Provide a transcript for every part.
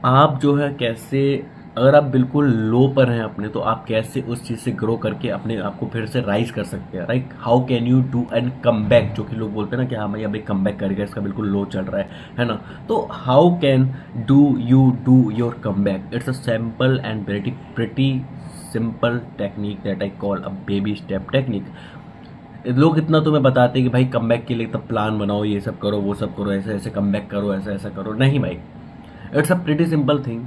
आप जो है कैसे, अगर आप बिल्कुल लो पर हैं अपने, तो आप कैसे उस चीज़ से ग्रो करके अपने आप को फिर से राइज कर सकते हैं, right? How can you do an come back, जो कि लोग बोलते हैं ना कि हाँ भाई अब एक कम बैक करेगा, इसका बिल्कुल लो चल रहा है ना? तो how can do you do your come back? It's a simple and pretty simple technique that I call a baby step technique. लोग इतना तुम्हें बताते हैं कि भाई कम बैक के लिए तब प्लान बनाओ, ये सब करो, वो सब करो, ऐसे ऐसे कम बैक करो, ऐसा ऐसा करो। नहीं भाई, it's a pretty simple thing.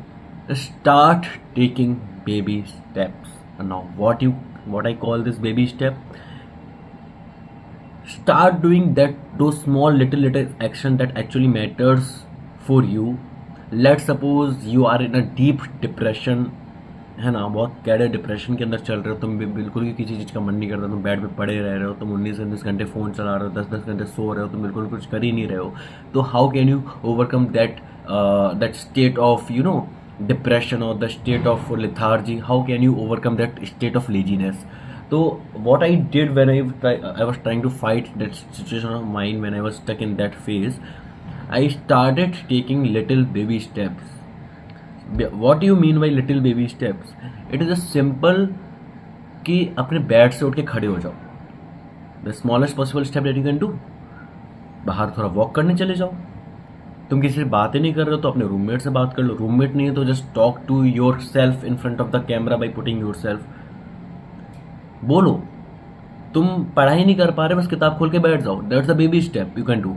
Start taking baby steps. And now what I call this baby step? Start doing those small little action that actually matters for you. Let's suppose you are in a deep depression, है ना, बहुत कैडे depression के अंदर चल रहे हो, तुम बिल्कुल भी किसी चीज़ का मन नहीं करता, तुम बेड पे पड़े रह रहे हो, तुम 19 घंटे फ़ोन चला रहे हो, 10 घंटे सो रहे हो, तुम बिल्कुल कुछ कर ही नहीं रहे हो। तो how can you overcome that state of depression और the state of lethargy? How can you overcome that state of laziness? तो what I did when I was trying to fight that situation of mine, when I was stuck in that phase, I started taking little baby steps. What do you mean by little baby steps? It is a simple कि अपने bed से उठ के खड़े हो जाओ, the smallest possible step that you can do. बाहर थोड़ा वॉक करने चले जाओ। तुम किसी से बातें नहीं कर रहे हो तो अपने रूममेट से बात कर लो, रूममेट नहीं है तो just talk to yourself in front of the camera by putting yourself. बोलो, तुम पढ़ाई नहीं कर पा रहे, बस किताब खोल के बैठ जाओ, that's the baby step you can do.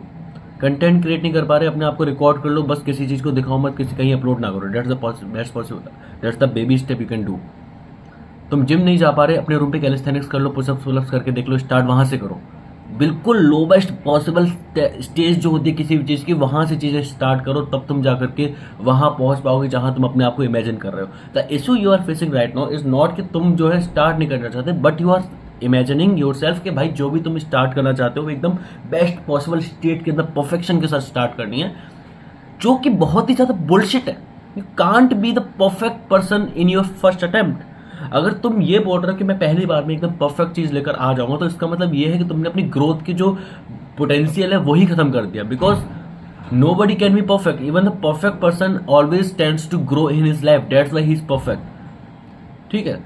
Content create नहीं कर पा रहे, अपने आप को रिकॉर्ड कर लो, बस किसी चीज़ को दिखाओ मत, किसी कहीं अपलोड ना करो, that's the baby step you can do. तुम जिम नहीं जा पा रहे, अपने रूम पे कैलिस्थेनिक्स कर लो, पुशअप्स पुलअप्स करके देख लो, स्टार्ट वहां से करो। बिल्कुल लोवेस्ट पॉसिबल स्टेज जो होती है किसी भी चीज़ की, वहां से चीज़ें स्टार्ट करो, तब तुम जा करके वहां पहुंच पाओगे जहां तुम अपने आप को इमेजिन कर रहे हो। The issue you are facing right now is not कि तुम जो है स्टार्ट नहीं करना चाहते, but you are imagining yourself कि भाई जो भी तुम स्टार्ट करना चाहते हो वो एकदम बेस्ट पॉसिबल स्टेट के अंदर परफेक्शन के साथ स्टार्ट करनी है, जो कि बहुत ही ज्यादा बुलशिट है। You can't be the perfect person in your first attempt. अगर तुम ये बोल रहे हो कि मैं पहली बार में एकदम परफेक्ट चीज लेकर आ जाऊंगा, तो इसका मतलब ये है कि तुमने अपनी ग्रोथ की जो पोटेंशियल है वही खत्म कर दिया। Because nobody can be perfect, even the perfect person always tends to grow in his life, that's why he is perfect. ठीक है,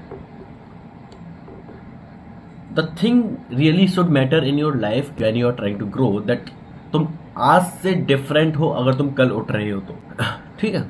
the thing really should matter in your life when you are trying to grow, that तुम आज से different हो अगर तुम कल उठ रहे हो तो। ठीक है,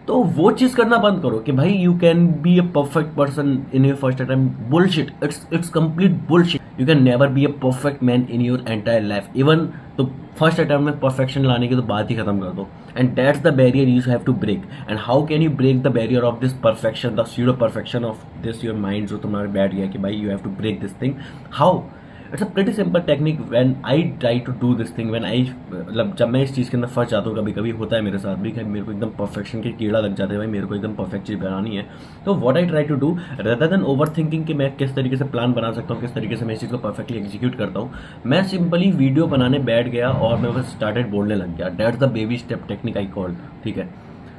तो वो चीज करना बंद करो कि भाई you can be a perfect person in your first attempt. Bullshit, it's complete bullshit. You can never be a perfect man in your entire life. Even तो फर्स्ट अटेम्प्ट में परफेक्शन लाने की तो बात ही खत्म कर दो। And that's the barrier you have to break. And how can you break the barrier of this perfection, the pseudo perfection of this your mind, जो तुम्हारे बैठ गया कि भाई you have to break this thing. How? It's a pretty simple technique. When I try to do this thing, when I, मतलब जब मैं इस चीज़ के अंदर फंस जाता हूँ, कभी कभी होता है मेरे साथ भी कि मेरे को एकदम परफेक्शन के कीड़ा लग जाते हैं, भाई मेरे को एकदम परफेक्ट चीज़ बनानी है। तो what I try to do, rather than overthinking कि मैं किस तरीके से प्लान बना सकता हूँ, किस तरीके से मैं इस चीज़ को परफेक्टली एग्जीक्यूट करता हूँ, मैं सिंपली वीडियो बनाने बैठ गया और मैं बस स्टार्टेड बोलने लग गया। That's the baby step technique I called. ठीक है,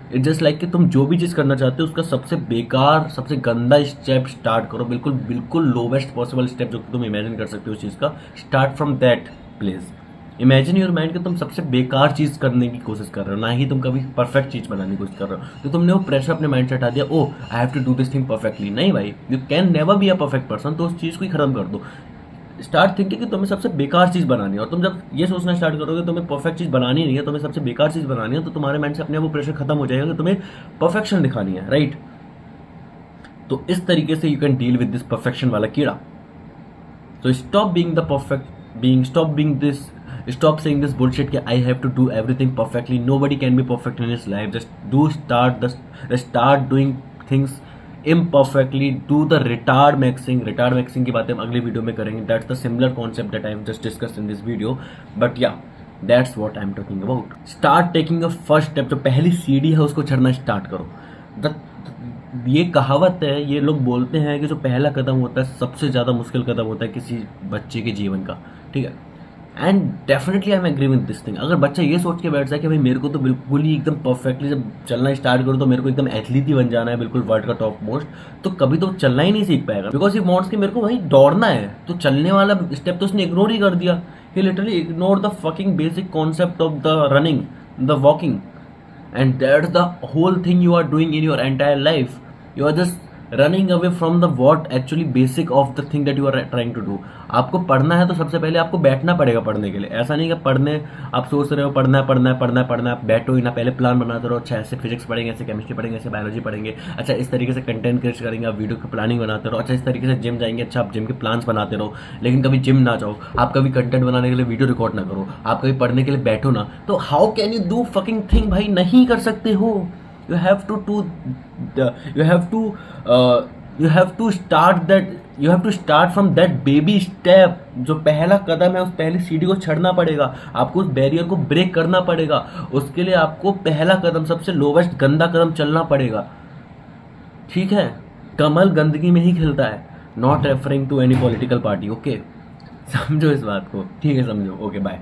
इट्स जस्ट लाइक कि तुम जो भी चीज़ करना चाहते हो उसका सबसे बेकार, सबसे गंदा स्टेप स्टार्ट करो, बिल्कुल बिल्कुल लोवेस्ट पॉसिबल स्टेप जो तुम इमेजिन कर सकते हो उस चीज़ का। Start from that place. Imagine your mind कि तुम सबसे बेकार चीज़ करने की कोशिश कर रहे हो, ना ही तुम कभी परफेक्ट चीज़ बनाने की कोशिश कर रहे हो। तो तुमने वो प्रेशर अपने माइंड से हटा दिया, oh I have to do this thing perfectly. नहीं भाई, you can never be a perfect person. तो उस चीज़ को ही खत्म कर दो। स्टार्ट थिंकिंग कि तुम्हें सबसे बेकार चीज़ बनानी है, और तुम जब ये सोचना स्टार्ट करोगे तुम्हें परफेक्ट चीज़ बनानी नहीं है, तुम्हें सबसे बेकार चीज़ बनानी है, तो तुम्हारे माइंड से अपने वो प्रेशर खत्म हो जाएगा कि तुम्हें परफेक्शन दिखानी है, राइट? तो इस तरीके से you can deal with this perfection वाला कीड़ा। तो stop being the perfect being, stop saying this bullshit कि I have to do everything perfectly. Nobody can be perfect in his life. Just do start doing things imperfectly. Do the retard maxing की बातें हम अगली video में करेंगे. That's the similar concept that I have just discussed in this video. But yeah, that's what I'm talking about. Start taking a first step. जो पहली सीढ़ी है उसको चढ़ना स्टार्ट करो. ये कहावत है, ये लोग बोलते हैं कि जो पहला कदम होता है सबसे ज़्यादा मुश्किल कदम होता है किसी बच्चे के जीवन का. ठीक है, and definitely I am agree with this thing. अगर बच्चा ये सोच के बैठ जाए कि भाई मेरे को तो बिल्कुल ही एकदम परफेक्टली जब चलना स्टार्ट करो तो मेरे को एकदम एथलीट ही बन जाना है, बिल्कुल वर्ल्ड का टॉप मोस्ट, तो कभी तो चलना ही नहीं सीख पाएगा. बिकॉज ही वांट्स कि मेरे को भाई दौड़ना है, तो चलने वाला स्टेप तो उसने इग्नोर ही कर दिया. He literally ignore the fucking basic concept of the running, the walking. and that's the whole thing you are doing in your entire life. You are just running away from the what actually basic of the thing that you are trying to do. आपको पढ़ना है तो सबसे पहले आपको बैठना पड़ेगा पढ़ने के लिए. ऐसा नहीं कि पढ़ने आप सोच रहे हो पढ़ना है पढ़ना है पढ़ना है पढ़ना है, आप बैठो ही ना, पहले प्लान बनाते रहो. अच्छा ऐसे फिजिक्स पढ़ेंगे, ऐसे केमिस्ट्री पढ़ेंगे, ऐसे बायोलॉजी पढ़ेंगे, अच्छा इस तरीके से कंटेंट क्रिएट करेंगे, आप वीडियो की प्लानिंग बनाते रहो. अच्छा इस तरीके से जिम जाएंगे, अच्छा आप जिम के प्लान्स बनाते रहो. लेकिन कभी जिम ना जाओ, आप कभी कंटेंट बनाने के लिए वीडियो रिकॉर्ड ना करो, आप कभी पढ़ने के लिए बैठो ना, तो how can you do fucking thing? भाई नहीं कर सकते हो. You have to do, you have to you have to start that, you have to start from that baby step. जो पहला कदम है उस पहली सीढ़ी को चढ़ना पड़ेगा, आपको उस बैरियर को ब्रेक करना पड़ेगा. उसके लिए आपको पहला कदम, सबसे लोवेस्ट गंदा कदम चलना पड़ेगा. ठीक है, कमल गंदगी में ही खिलता है. Not referring to any political party. Okay, समझो इस बात को. ठीक है, समझो. Okay bye.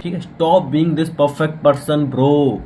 ठीक है, stop being this perfect person bro.